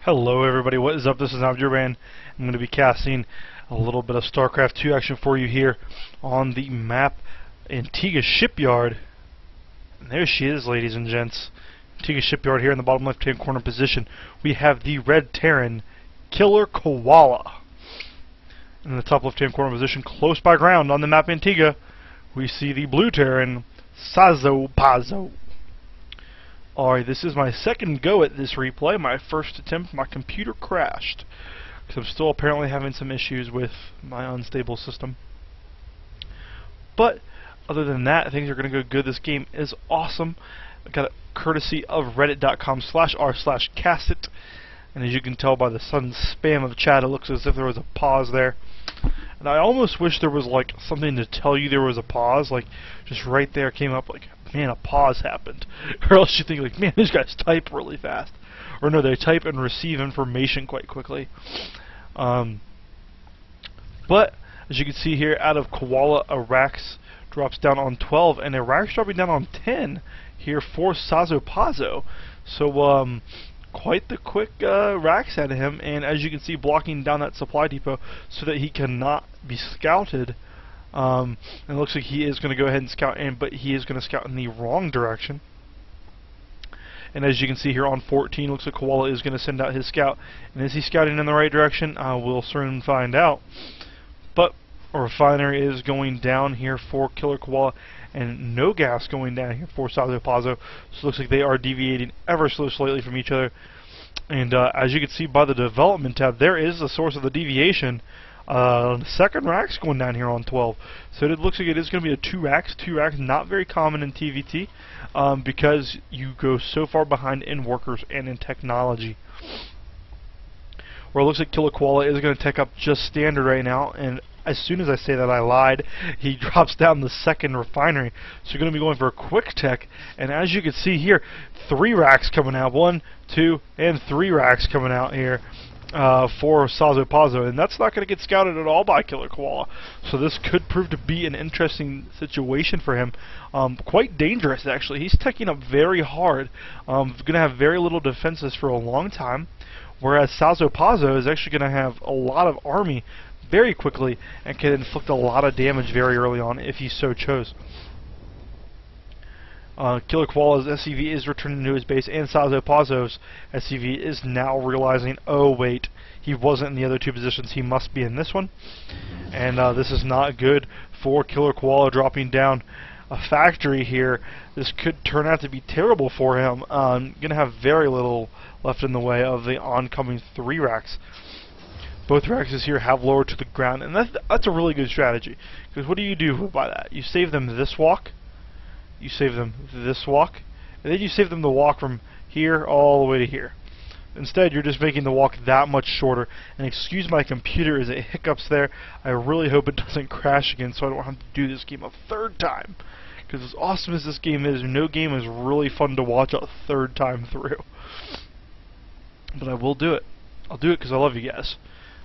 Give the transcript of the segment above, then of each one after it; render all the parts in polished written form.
Hello everybody, what is up? This is Antiga. I'm going to be casting a little bit of Starcraft 2 action for you here on the map Antiga Shipyard. And there she is, ladies and gents. Antiga Shipyard here in the bottom left hand corner position. We have the red Terran, killerKoala. In the top left hand corner position, close by ground on the map Antiga, we see the blue Terran, SassoPazzo. Alright, this is my second go at this replay. My first attempt, my computer crashed, because I'm still apparently having some issues with my unstable system. But other than that, things are going to go good. This game is awesome. I got it courtesy of reddit.com/r/castit. And as you can tell by the sudden spam of chat, it looks as if there was a pause there. And I almost wish there was like something to tell you there was a pause, like just right there came up like, man, a pause happened. Or else you think like, man, these guys type really fast. Or no, they type and receive information quite quickly. But as you can see here, out of Koala, Iraq's drops down on 12, and Iraq's dropping down on 10 here for SassoPazzo. So quite the quick racks out of him, and as you can see, blocking down that supply depot so that he cannot be scouted. And it looks like he is going to go ahead and scout in, but he is going to scout in the wrong direction. And as you can see here on 14, looks like Koala is going to send out his scout. And is he scouting in the right direction? We'll soon find out. But a refinery is going down here for killerKoala, and no gas going down here for SassoPazzo. So it looks like they are deviating ever so slightly from each other. And as you can see by the development tab, there is the source of the deviation. The second rack's going down here on 12. So it looks like it is going to be a 2 racks. 2 racks, not very common in TVT, because you go so far behind in workers and in technology. Where it looks like killerKoala is going to take up just standard right now, and as soon as I say that, I lied. He drops down the second refinery. So you're going to be going for a quick tech. And as you can see here, 3 racks coming out. 1, 2, and 3 racks coming out here for SassoPazzo. And that's not going to get scouted at all by killerKoala. So this could prove to be an interesting situation for him. Quite dangerous, actually. He's teching up very hard. Going to have very little defenses for a long time. Whereas SassoPazzo is actually going to have a lot of army very quickly and can inflict a lot of damage very early on if he so chose. killerKoala's SCV is returning to his base, and SassoPazzo's SCV is now realizing, oh wait, he wasn't in the other 2 positions, he must be in this one. And this is not good for killerKoala, dropping down a factory here. This could turn out to be terrible for him. Gonna have very little left in the way of the oncoming 3 racks. Both racks here have lowered to the ground, and that's a really good strategy. Because what do you do by that? You save them this walk, you save them this walk, and then you save them the walk from here all the way to here. Instead, you're just making the walk that much shorter. And excuse my computer as it hiccups there. I really hope it doesn't crash again so I don't have to do this game a 3rd time. Because as awesome as this game is, no game is really fun to watch a 3rd time through. But I will do it. I'll do it because I love you guys.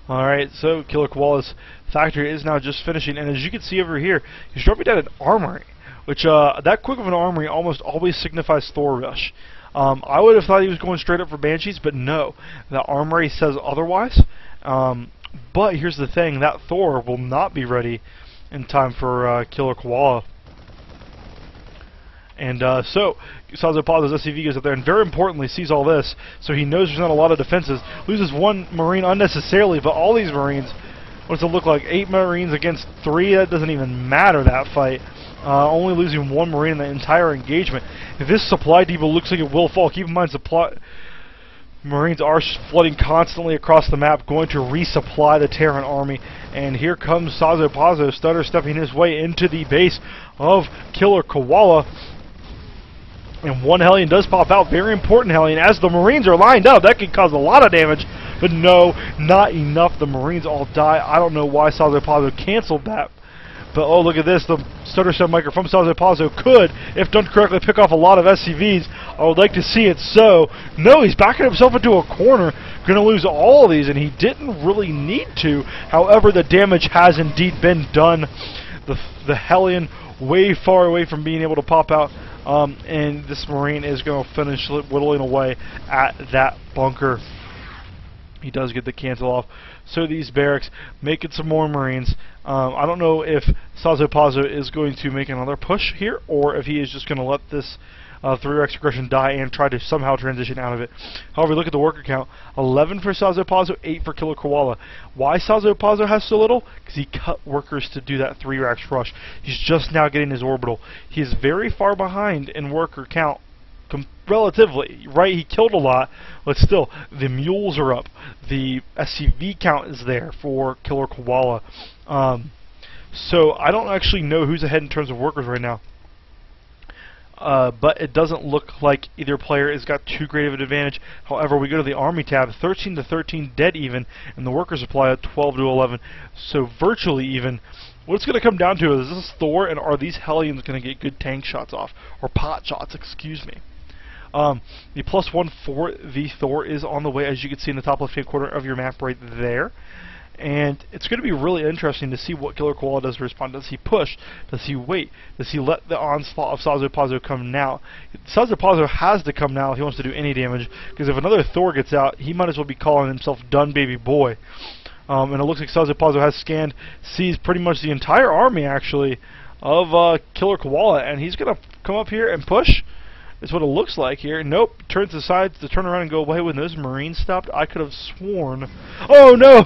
Alright, so killerKoala's factory is now just finishing, and as you can see over here, he's dropping down an armory, which that quick of an armory almost always signifies Thor Rush. I would have thought he was going straight up for Banshees, but no, the armory says otherwise. But here's the thing, that Thor will not be ready in time for killerKoala. And so SassoPazzo's SCV goes up there and very importantly sees all this, so he knows there's not a lot of defenses. Loses 1 Marine unnecessarily, but all these Marines, what does it look like? 8 Marines against 3? That doesn't even matter, that fight. Only losing 1 Marine in the entire engagement. If this supply depot looks like it will fall, keep in mind Marines are flooding constantly across the map, going to resupply the Terran army. And here comes SassoPazzo, stutter stepping his way into the base of killerKoala. And 1 Hellion does pop out, very important Hellion, as the Marines are lined up. That could cause a lot of damage, but no, not enough. The Marines all die. I don't know why SassoPazzo canceled that. But oh, look at this. The stutter step micro from SassoPazzo could, if done correctly, pick off a lot of SCVs. I would like to see it so. No, he's backing himself into a corner. Going to lose all of these, and he didn't really need to. However, the damage has indeed been done. The Hellion way far away from being able to pop out. And this Marine is going to finish whittling away at that bunker. He does get the cancel off. So these barracks making some more Marines. I don't know if SassoPazzo is going to make another push here, or if he is just going to let this 3-Rex aggression die and try to somehow transition out of it. However, look at the worker count. 11 for SassoPazzo, 8 for killerKoala. Why SassoPazzo has so little? Because he cut workers to do that 3-Rex rush. He's just now getting his orbital. He is very far behind in worker count. Relatively, right? He killed a lot, but still, the mules are up. The SCV count is there for killerKoala. So I don't actually know who's ahead in terms of workers right now. But it doesn't look like either player has got too great of an advantage. However, we go to the Army tab, 13 to 13 dead even, and the worker supply at 12 to 11, so virtually even. What it's going to come down to is this Thor, and are these Hellions going to get good tank shots off, or pot shots, excuse me. The +1 for the Thor is on the way, as you can see in the top left-hand corner of your map right there. And it's going to be really interesting to see what killerKoala does to respond. Does he push? Does he wait? Does he let the onslaught of SassoPazzo come now? SassoPazzo has to come now if he wants to do any damage, because if another Thor gets out, he might as well be calling himself done baby boy. And it looks like SassoPazzo has scanned, sees pretty much the entire army actually of killerKoala, and he's going to come up here and push. Is what it looks like here. Nope. Turns aside to turn around and go away when those Marines stopped. I could have sworn. Oh no!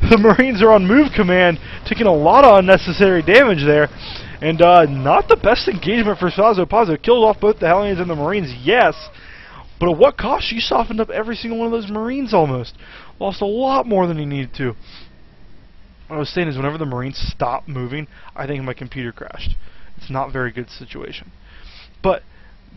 The Marines are on move command, taking a lot of unnecessary damage there. And not the best engagement for SassoPazzo. Killed off both the Hellions and the Marines, yes. But at what cost? You softened up every single one of those Marines almost. Lost a lot more than he needed to. What I was saying is whenever the Marines stop moving, I think my computer crashed. It's not a very good situation. But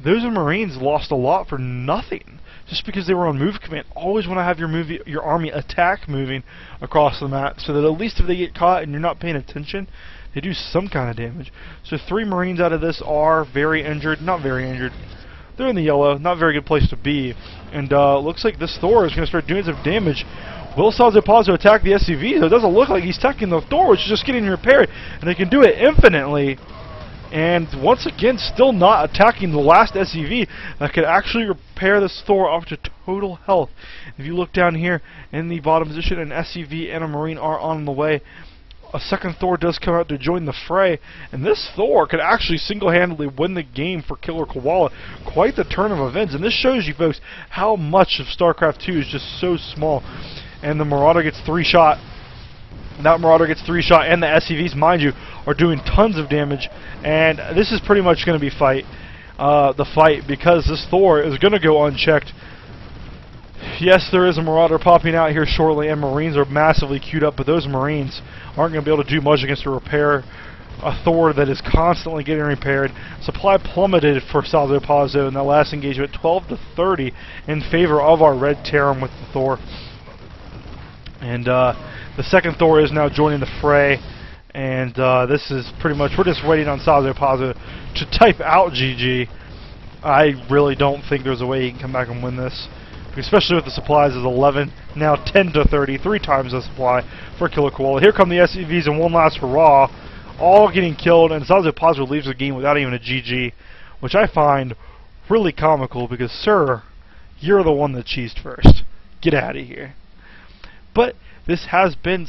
those Marines lost a lot for nothing, just because they were on move command. Always want to have your army attack moving across the map, so that at least if they get caught and you're not paying attention, they do some kind of damage. So 3 Marines out of this are very injured, not very injured. They're in the yellow, not a very good place to be. And looks like this Thor is going to start doing some damage. Will SassoPazzo attack the SCV? So it doesn't look like he's attacking the Thor, which is just getting repaired, and they can do it infinitely. And once again, still not attacking the last SCV that could actually repair this Thor up to total health. If you look down here in the bottom position, an SCV and a Marine are on the way. A second Thor does come out to join the fray, and this Thor could actually single-handedly win the game for killerKoala. Quite the turn of events, and this shows you folks how much of StarCraft 2 is just so small. And the Marauder gets 3-shot. That Marauder gets 3-shot, and the SCVs, mind you, are doing tons of damage. And this is pretty much going to be the fight, because this Thor is going to go unchecked. Yes, there is a Marauder popping out here shortly, and Marines are massively queued up, but those Marines aren't going to be able to do much against a Thor that is constantly getting repaired. Supply plummeted for SassoPazzo in the last engagement, 12 to 30 in favor of our Red Terran with the Thor. And the second Thor is now joining the fray, and this is pretty much, we're just waiting on SassoPazzo to type out GG. I really don't think there's a way he can come back and win this, especially with the supplies is 11, now 10 to 30, 3 times the supply for killerKoala. Here come the SCVs in one last hurrah, all getting killed, and SassoPazzo leaves the game without even a GG, which I find really comical, because, sir, you're the one that cheesed first. Get out of here. But this has been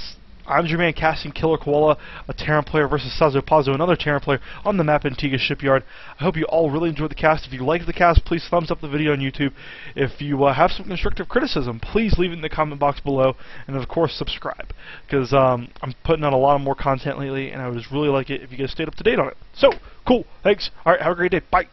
I'm your man casting killerKoala, a Terran player versus SassoPazzo, another Terran player on the map Antiga Shipyard. I hope you all really enjoyed the cast. If you liked the cast, please thumbs up the video on YouTube. If you have some constructive criticism, please leave it in the comment box below, and of course subscribe, because I'm putting out a lot more content lately, and I would really like it if you guys stayed up to date on it. So, cool, thanks, alright, have a great day, bye!